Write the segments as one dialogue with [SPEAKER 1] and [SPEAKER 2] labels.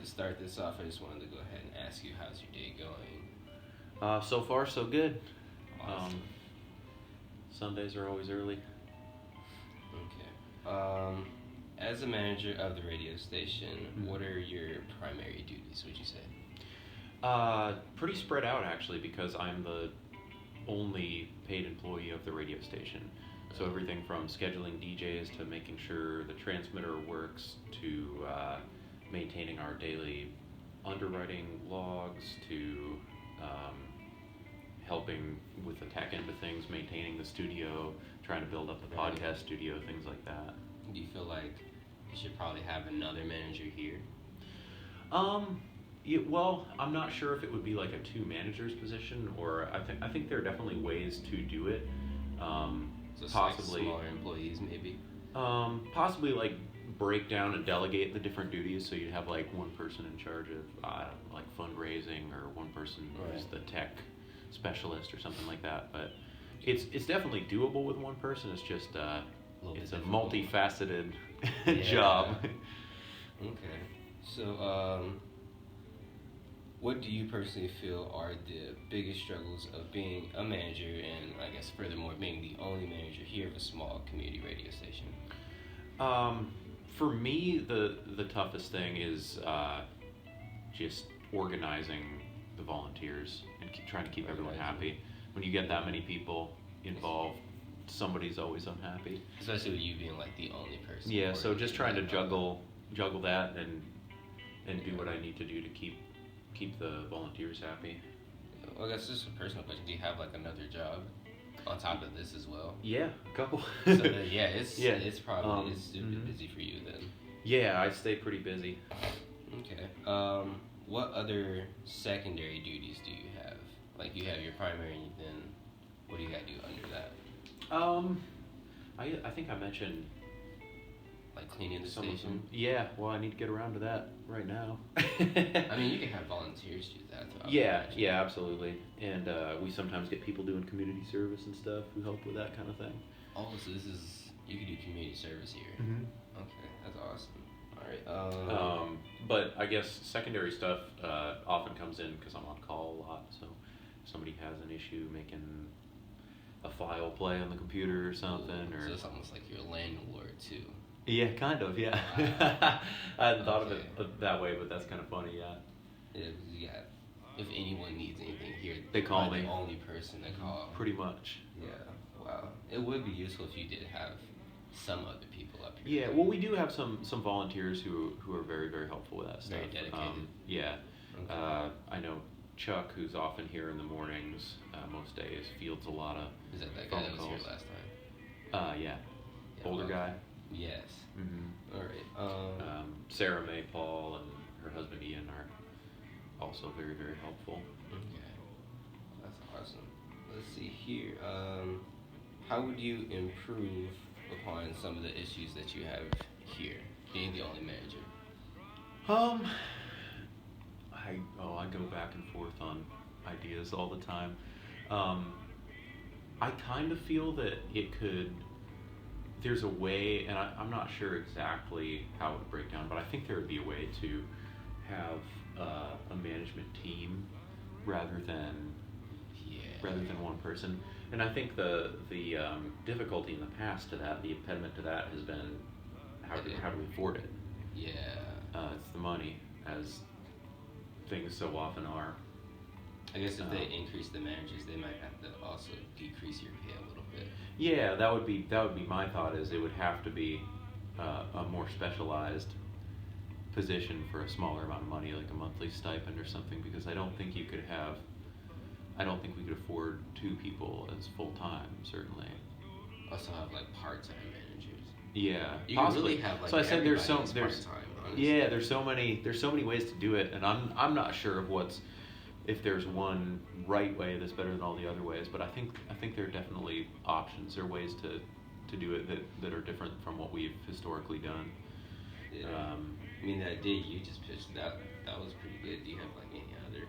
[SPEAKER 1] to start this off, I just wanted to go ahead and ask you, how's your day going?
[SPEAKER 2] So far, so good.
[SPEAKER 1] Awesome.
[SPEAKER 2] Sundays are always early.
[SPEAKER 1] Okay. As a manager of the radio station, what are your primary duties, would you say?
[SPEAKER 2] Pretty spread out, actually, because I'm the only paid employee of the radio station. So everything from scheduling DJs to making sure the transmitter works to maintaining our daily underwriting logs to helping with the tech end of things, maintaining the studio, trying to build up the podcast studio, things like that.
[SPEAKER 1] Do you feel like you should probably have another manager here?
[SPEAKER 2] Well, I'm not sure if it would be like a two managers position, or I think there are definitely ways to do it.
[SPEAKER 1] So
[SPEAKER 2] Possibly
[SPEAKER 1] like smaller employees, maybe.
[SPEAKER 2] Possibly like break down and delegate the different duties, so you'd have like one person in charge of like fundraising, or one person who's the tech specialist or something like that. But it's definitely doable with one person. It's just it's a multifaceted job.
[SPEAKER 1] Okay. So what do you personally feel are the biggest struggles of being a manager, and I guess furthermore being the only manager here of a small community radio station?
[SPEAKER 2] For me, the toughest thing is just organizing the volunteers and trying to keep everyone happy. When you get that many people involved, somebody's always unhappy.
[SPEAKER 1] Especially with you being like the only person.
[SPEAKER 2] Yeah, so just trying to juggle that and do what I need to do to keep the volunteers happy.
[SPEAKER 1] Well, I guess just a personal question. Do you have like another job on top of this as well?
[SPEAKER 2] Yeah, a couple.
[SPEAKER 1] So then, it's probably it's super busy for you then.
[SPEAKER 2] Yeah, I stay pretty busy.
[SPEAKER 1] Okay. What other secondary duties do you have? Like you have your primary, and then what do you got to do under that?
[SPEAKER 2] I think I mentioned
[SPEAKER 1] like cleaning the station.
[SPEAKER 2] Yeah, well, I need to get around to that right now.
[SPEAKER 1] I mean, you can have volunteers do that.
[SPEAKER 2] Yeah, absolutely. And we sometimes get people doing community service and stuff who help with that kind of thing.
[SPEAKER 1] Oh, so you can do community service here.
[SPEAKER 2] Mm-hmm.
[SPEAKER 1] Okay, that's awesome. All right.
[SPEAKER 2] But I guess secondary stuff often comes in because I'm on call a lot. So if somebody has an issue making a file play on the computer or something,
[SPEAKER 1] so it's almost like you're a landlord too.
[SPEAKER 2] Yeah, kind of. Yeah. I hadn't thought of it that way, but that's kind of funny. Yeah.
[SPEAKER 1] Yeah. If anyone needs anything here,
[SPEAKER 2] they call me.
[SPEAKER 1] The only person to call.
[SPEAKER 2] Pretty much.
[SPEAKER 1] Yeah. Wow. It would be useful if you did have some other people up here.
[SPEAKER 2] Yeah. Well, we do have some volunteers who are very, very helpful with that stuff.
[SPEAKER 1] Very dedicated.
[SPEAKER 2] Yeah.
[SPEAKER 1] Okay.
[SPEAKER 2] I know Chuck, who's often here in the mornings, most days, fields a lot of.
[SPEAKER 1] Is that guy that was here last
[SPEAKER 2] time? Yeah. Older guy.
[SPEAKER 1] Yes.
[SPEAKER 2] Mm-hmm.
[SPEAKER 1] All right.
[SPEAKER 2] Sarah May Paul and her husband Ian are also very, very helpful.
[SPEAKER 1] Okay. That's awesome. Let's see here. How would you improve upon some of the issues that you have here, being the only manager?
[SPEAKER 2] I go back and forth on ideas all the time. I kind of feel that there's a way, and I'm not sure exactly how it would break down, but I think there would be a way to have a management team rather than one person. And I think the difficulty in the past to that, the impediment to that, has been how do we afford it?
[SPEAKER 1] Yeah.
[SPEAKER 2] It's the money, as things so often are.
[SPEAKER 1] I guess if they increase the managers, they might have to also decrease your pay a little bit.
[SPEAKER 2] Yeah, that would be my thought. Is it would have to be a more specialized position for a smaller amount of money, like a monthly stipend or something, because I don't think we could afford two people as full time, certainly.
[SPEAKER 1] Also have like part-time managers.
[SPEAKER 2] Yeah,
[SPEAKER 1] you possibly can really have like.
[SPEAKER 2] So I said there's
[SPEAKER 1] part-time, honestly.
[SPEAKER 2] Yeah, there's so many ways to do it, and I'm not sure of if there's one right way that's better than all the other ways, but I think there are definitely options or ways to do it that are different from what we've historically done.
[SPEAKER 1] Yeah. I mean, that day you just pitched that was pretty good. Do you have like any other?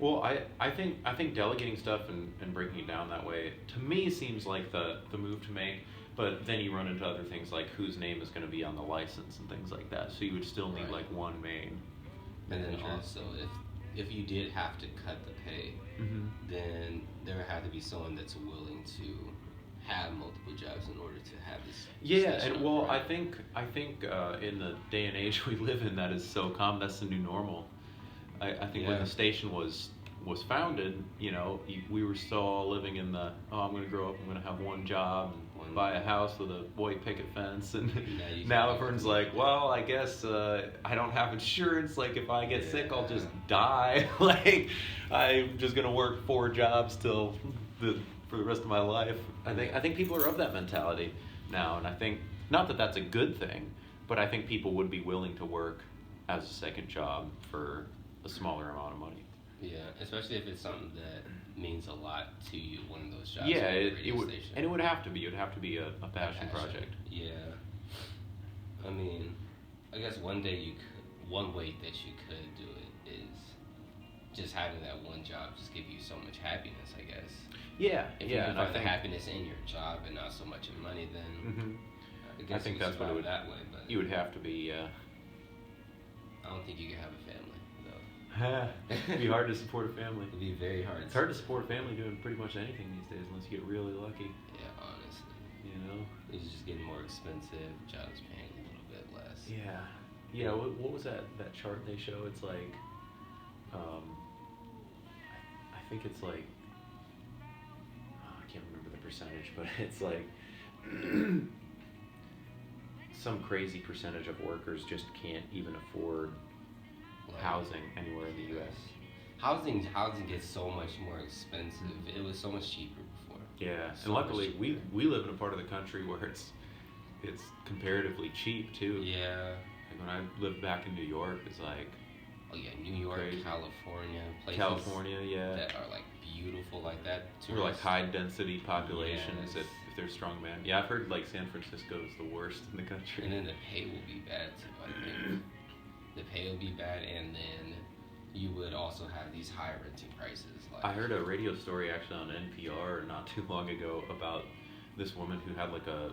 [SPEAKER 2] Well, I think delegating stuff and breaking it down that way, to me, seems like the move to make. But then you run into other things like whose name is going to be on the license and things like that. So you would still need like one main
[SPEAKER 1] And then
[SPEAKER 2] manager.
[SPEAKER 1] also, if you did have to cut the pay, then there would have to be someone that's willing to have multiple jobs in order to have this.
[SPEAKER 2] Yeah,
[SPEAKER 1] station
[SPEAKER 2] and well,
[SPEAKER 1] operate.
[SPEAKER 2] I think in the day and age we live in, that is so common. That's the new normal. I think when
[SPEAKER 1] Yeah.
[SPEAKER 2] the station was founded, we were still all living in the I'm going to grow up, I'm going to have one job and buy a house with a white picket fence, and now everyone's like, well, I guess I don't have insurance. Like if I get sick, I'll just die. Like I'm just going to work 4 jobs for the rest of my life. I think people are of that mentality now, and I think not that that's a good thing, but I think people would be willing to work as a second job for a smaller amount of money.
[SPEAKER 1] Yeah, especially if it's something that means a lot to you, one of those jobs.
[SPEAKER 2] Yeah,
[SPEAKER 1] on the
[SPEAKER 2] it
[SPEAKER 1] radio
[SPEAKER 2] would,
[SPEAKER 1] station.
[SPEAKER 2] and it would have to be. It would have to be a passion project.
[SPEAKER 1] Yeah. I mean, I guess one way that you could do it is just having that one job just give you so much happiness, I guess.
[SPEAKER 2] Yeah,
[SPEAKER 1] If
[SPEAKER 2] yeah,
[SPEAKER 1] you
[SPEAKER 2] and
[SPEAKER 1] can
[SPEAKER 2] I
[SPEAKER 1] find the
[SPEAKER 2] think
[SPEAKER 1] happiness in your job and not so much in money, then I guess
[SPEAKER 2] I think
[SPEAKER 1] you
[SPEAKER 2] that's what it would.
[SPEAKER 1] that way. But
[SPEAKER 2] You would have to be.
[SPEAKER 1] I don't think you can have a family though.
[SPEAKER 2] It'd be hard to support a family.
[SPEAKER 1] It'd be very hard.
[SPEAKER 2] It's hard to support a family doing pretty much anything these days, unless you get really lucky.
[SPEAKER 1] Yeah, honestly.
[SPEAKER 2] You
[SPEAKER 1] It's just getting more expensive. Jobs paying a little bit less.
[SPEAKER 2] Yeah. Yeah. What was that chart they show? It's like, I think it's like, I can't remember the percentage, but it's like some crazy percentage of workers just can't even afford housing anywhere in the U.S.
[SPEAKER 1] Housing gets so much more expensive. It was so much cheaper before.
[SPEAKER 2] Yeah,
[SPEAKER 1] So
[SPEAKER 2] and luckily
[SPEAKER 1] much
[SPEAKER 2] we
[SPEAKER 1] cheaper.
[SPEAKER 2] live in a part of the country where it's comparatively cheap too.
[SPEAKER 1] Yeah.
[SPEAKER 2] Like when I lived back in New York, it's like
[SPEAKER 1] Oh yeah, New York,
[SPEAKER 2] crazy.
[SPEAKER 1] California, places
[SPEAKER 2] California, yeah,
[SPEAKER 1] that are like beautiful like that.
[SPEAKER 2] or like
[SPEAKER 1] Tourist-
[SPEAKER 2] high density populations
[SPEAKER 1] Yes.
[SPEAKER 2] if they're strongman. Yeah, I've heard like San Francisco is the worst in the country.
[SPEAKER 1] And then the pay will be bad too. I think the pay will be bad, and then you would also have these high renting prices. Like
[SPEAKER 2] I heard a radio story actually on NPR not too long ago about this woman who had like a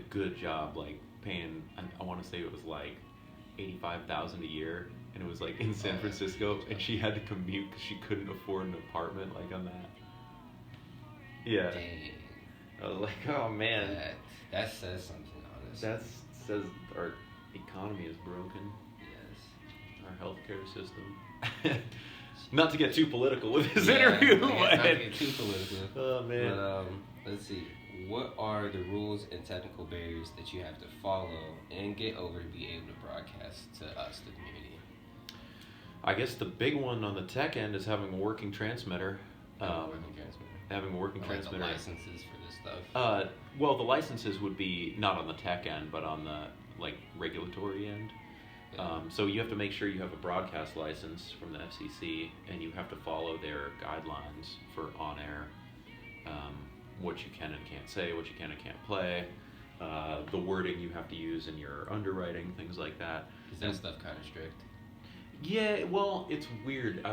[SPEAKER 2] good job, like paying I want to say it was like $85,000 a year, and it was like in San Francisco, and she had to commute because she couldn't afford an apartment like on that. Yeah,
[SPEAKER 1] dang,
[SPEAKER 2] I was like, oh man,
[SPEAKER 1] that says something, honestly.
[SPEAKER 2] that says our economy is broken,
[SPEAKER 1] Yes.
[SPEAKER 2] our healthcare system. Not to get too political with this
[SPEAKER 1] Yeah,
[SPEAKER 2] interview,
[SPEAKER 1] not
[SPEAKER 2] but
[SPEAKER 1] to get too political.
[SPEAKER 2] Oh man.
[SPEAKER 1] But let's see. What are the rules and technical barriers that you have to follow and get over to be able to broadcast to us, the community?
[SPEAKER 2] I guess the big one on the tech end is having a working transmitter.
[SPEAKER 1] Working transmitter.
[SPEAKER 2] Having a working
[SPEAKER 1] Or
[SPEAKER 2] transmitter.
[SPEAKER 1] Like the licenses for this stuff.
[SPEAKER 2] Well, the licenses would be not on the tech end, but on the like regulatory end.
[SPEAKER 1] Yeah.
[SPEAKER 2] So you have to make sure you have a broadcast license from the FCC, and you have to follow their guidelines for on-air, what you can and can't say, what you can and can't play, the wording you have to use in your underwriting, things like that.
[SPEAKER 1] Is that stuff kind of strict?
[SPEAKER 2] Yeah, well, it's weird.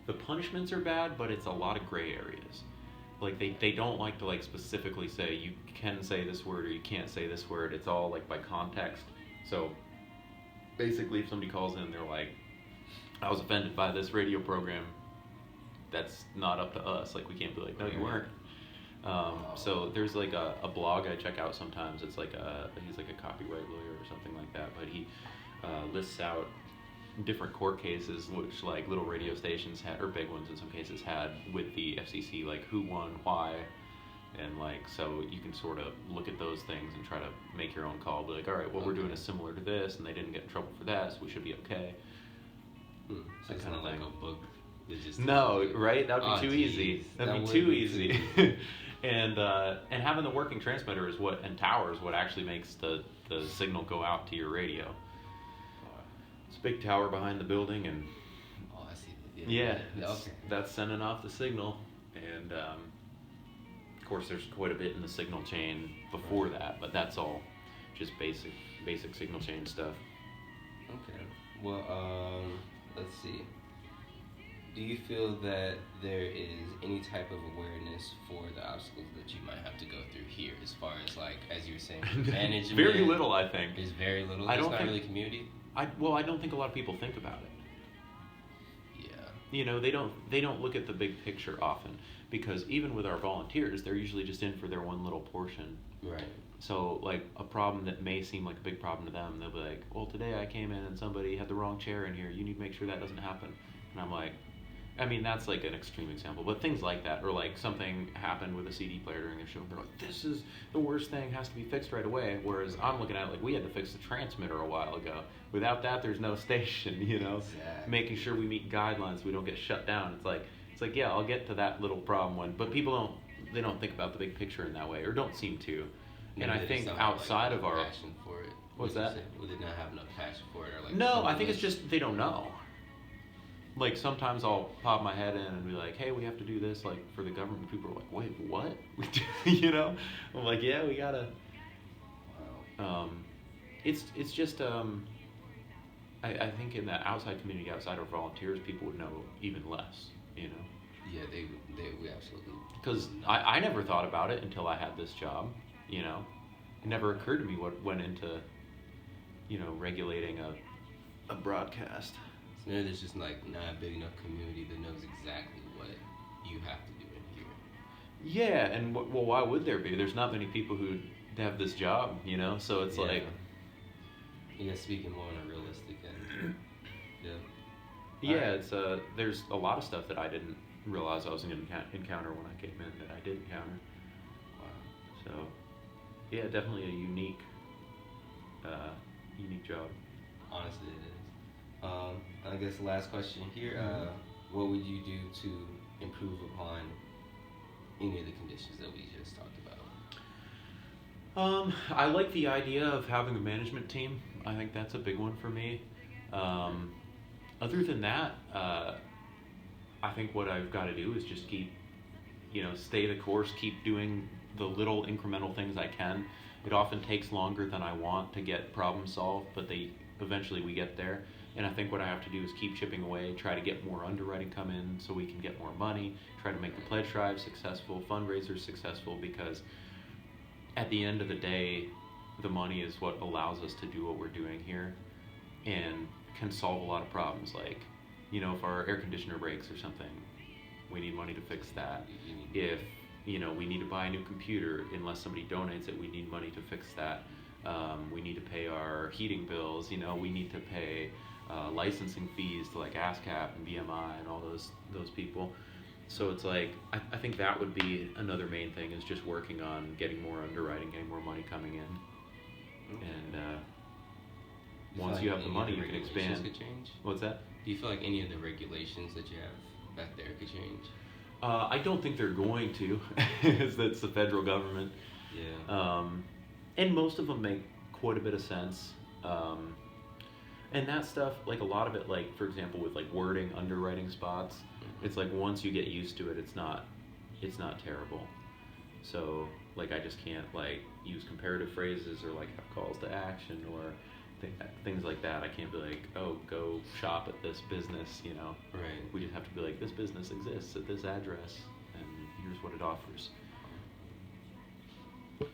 [SPEAKER 2] The punishments are bad, but it's a lot of gray areas. Like they don't like to like specifically say you can say this word or you can't say this word. It's all like by context. So basically, if somebody calls in, they're like, "I was offended by this radio program." That's not up to us. Like we can't be like, "No, you weren't." So there's like a blog I check out sometimes. It's like he's like a copyright lawyer or something like that, but he lists out different court cases which like little radio stations had, or big ones in some cases, had with the FCC, like who won, why, and like so you can sort of look at those things and try to make your own call. Be like, all right, what we're doing is similar to this, and they didn't get in trouble for that, so we should be okay.
[SPEAKER 1] So it's
[SPEAKER 2] kind
[SPEAKER 1] not
[SPEAKER 2] of
[SPEAKER 1] like
[SPEAKER 2] thing.
[SPEAKER 1] a book. That just
[SPEAKER 2] No, right? That'd be
[SPEAKER 1] Oh,
[SPEAKER 2] too
[SPEAKER 1] geez.
[SPEAKER 2] easy.
[SPEAKER 1] That
[SPEAKER 2] That'd be
[SPEAKER 1] would
[SPEAKER 2] too
[SPEAKER 1] be
[SPEAKER 2] easy.
[SPEAKER 1] too easy.
[SPEAKER 2] And having the working transmitter is and towers what actually makes the signal go out to your radio. It's a big tower behind the building, and
[SPEAKER 1] Oh, I see.
[SPEAKER 2] yeah,
[SPEAKER 1] Okay.
[SPEAKER 2] that's sending off the signal. And of course, there's quite a bit in the signal chain before that, but that's all just basic signal chain stuff.
[SPEAKER 1] Okay. Well, let's see. Do you feel that there is any type of awareness for the obstacles that you might have to go through here, as far as like, as you were saying, management?
[SPEAKER 2] Very little, I think.
[SPEAKER 1] There's very little.
[SPEAKER 2] I
[SPEAKER 1] There's
[SPEAKER 2] don't
[SPEAKER 1] not
[SPEAKER 2] think-
[SPEAKER 1] really community.
[SPEAKER 2] I don't think a lot of people think about it.
[SPEAKER 1] Yeah.
[SPEAKER 2] They don't look at the big picture often, because even with our volunteers, they're usually just in for their one little portion.
[SPEAKER 1] Right.
[SPEAKER 2] So like a problem that may seem like a big problem to them, they'll be like, well, today I came in and somebody had the wrong chair in here. You need to make sure that doesn't happen. And I'm like, I mean, that's like an extreme example, but things like that, or like something happened with a CD player during the show, and they're like, this is the worst thing, has to be fixed right away. Whereas I'm looking at it like, we had to fix the transmitter a while ago. Without that, there's no station,
[SPEAKER 1] Exactly.
[SPEAKER 2] Making sure we meet guidelines, we don't get shut down. It's like, yeah, I'll get to that little problem but people don't think about the big picture in that way, or don't seem to. And I think outside of our
[SPEAKER 1] passion for it.
[SPEAKER 2] What's that?
[SPEAKER 1] Well, they not have enough passion for it, or like.
[SPEAKER 2] No, I think it's just they don't know. Like sometimes I'll pop my head in and be like, "Hey, we have to do this like for the government." People are like, "Wait, what?" I'm like, "Yeah, we gotta."
[SPEAKER 1] Wow.
[SPEAKER 2] It's just I think in the outside community, outside of volunteers, people would know even less.
[SPEAKER 1] Yeah, we absolutely.
[SPEAKER 2] Because I never thought about it until I had this job. It never occurred to me what went into regulating a broadcast.
[SPEAKER 1] So there's just like not a big enough community that knows exactly what you have to do in here.
[SPEAKER 2] Yeah, and well, why would there be? There's not many people who have this job, So it's like.
[SPEAKER 1] Yeah, speaking more on a realistic end. Yeah.
[SPEAKER 2] Yeah, it's there's a lot of stuff that I didn't realize I was going to encounter when I came in that I did encounter.
[SPEAKER 1] Wow.
[SPEAKER 2] So, yeah, definitely a unique job.
[SPEAKER 1] Honestly, it is. I guess the last question here. What would you do to improve upon any of the conditions that we just talked about?
[SPEAKER 2] I like the idea of having a management team. I think that's a big one for me. Other than that, I think what I've got to do is just keep, stay the course, keep doing the little incremental things I can. It often takes longer than I want to get problems solved, but eventually we get there. And I think what I have to do is keep chipping away, try to get more underwriting come in so we can get more money, try to make the pledge drive successful, fundraisers successful, because at the end of the day, the money is what allows us to do what we're doing here and can solve a lot of problems. Like, if our air conditioner breaks or something, we need money to fix that. If, we need to buy a new computer, unless somebody donates it, we need money to fix that. We need to pay our heating bills, we need to pay licensing fees to like ASCAP and BMI and all those people. So it's like, I think that would be another main thing, is just working on getting more underwriting, getting more money coming in.
[SPEAKER 1] Okay.
[SPEAKER 2] And once you have the money, you can expand.
[SPEAKER 1] Could change?
[SPEAKER 2] What's that?
[SPEAKER 1] Do you feel like any of the regulations that you have back there could change?
[SPEAKER 2] I don't think they're going to, because that's the federal government.
[SPEAKER 1] Yeah.
[SPEAKER 2] And most of them make quite a bit of sense. And that stuff, like a lot of it, like for example with like wording, underwriting spots, it's like once you get used to it, it's not terrible. So like I just can't like use comparative phrases or like have calls to action or things like that. I can't be like, oh, go shop at this business,
[SPEAKER 1] Right.
[SPEAKER 2] We just have to be like, this business exists at this address and here's what it offers. But